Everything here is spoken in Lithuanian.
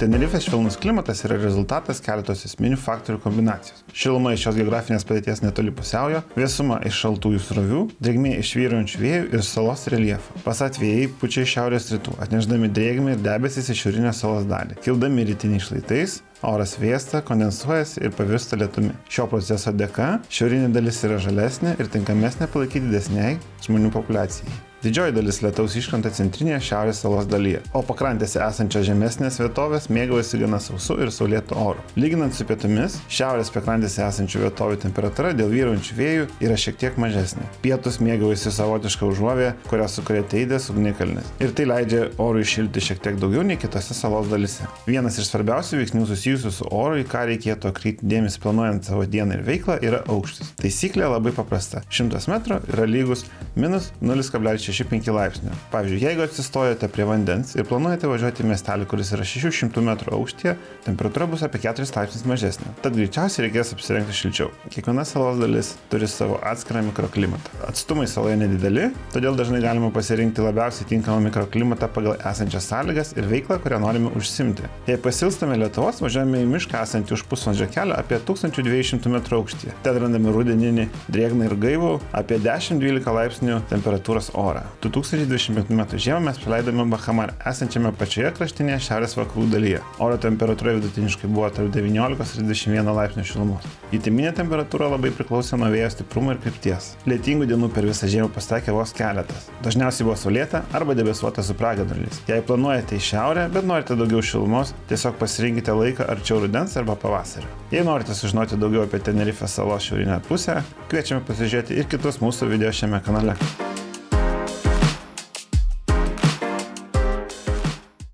Tenerifės švelnus klimatas yra rezultatas keletos esminių faktorių kombinacijos. Šiluma iš šios geografinės padėties netoli pusiaujo, vėsuma iš šaltųjų srovių, drėgmė iš vyraujančių vėjų ir salos reljefo. Pasak vėjai pučia iš šiaurės rytų, atnešdami drėgmę ir debesis iš šiaurinę salos dalį. Kildami rytiniais šlaitais, oras vėsta, kondensuojasi ir pavirsta lietumi. Šio proceso dėka šiaurinė dalis yra žalesnė ir tinkamesnė palaikyti didesniai žmonių populiacijai. Didžioji dalis lietaus iškrenta centrinėje šiaurės salos dalyje, o pakrantėse esančios žemesnės vietovės mėgaujasi gana sausu ir saulėtu oru. Lyginant su pietumis, šiaurės pakrantėse esančių vietovių temperatūra dėl vyraujančių vėjų yra šiek tiek mažesnė. Pietus mėgaujasi savotiška užuovėja, kurią sukuria Teidės ugnikalnis. Ir tai leidžia orui šilti šiek tiek daugiau nei kitose salos dalyse. Vienas iš svarbiausių veiksnių susijusių su oru, į ką reikėtų atkreipti dėmesį planuojant savo dieną ir veiklą, yra aukštis. Taisyklė labai paprasta. 100 metrų yra lygus minus 0,65 laipsnių. Pavyzdžiui, jeigu atsistojate prie vandens ir planuojate važiuoti į miestelį, kuris yra 600 metrų aukštyje, temperatūra bus apie 4 laipsnius mažesnė. Tad greičiausiai reikės apsirengti šilčiau. Kiekviena salos dalis turi savo atskirą mikroklimatą. Atstumai saloje nedideli, todėl dažnai galima pasirinkti labiausiai tinkamą mikroklimatą pagal esančias sąlygas ir veiklą, kurią norime užsiimti. Jei pasilstame Lietuvos, važiuojame į mišką esantį už pusvalandžio kelio apie 1200 metrų aukštyje. Ten randame rudeninį, drėgną ir gaivų apie 10-12 laipsnių temperatūros orą. 2025 m. žiemą mes praleidome Bahamar, esančiame pačioje kraštinėje šiaurės vakarų dalyje. Oro temperatūra vidutiniškai buvo tarp 19 ir 21 laipsnių šilumos. Jutiminė temperatūra labai priklausė nuo vėjo stiprumo ir krypties. Lietingų dienų per visą žiemą pasitaikė vos keletas. Dažniausiai buvo saulėta arba debesuota su pragiedruliais. Jei planuojate į šiaurę, bet norite daugiau šilumos, tiesiog pasirinkite laiką arčiau rudens arba pavasario. Jei norite sužinoti daugiau apie Tenerifės salos šiaurinę pusę, kviečiame pasižiūrėti ir kitus mūsų video šiame kanale.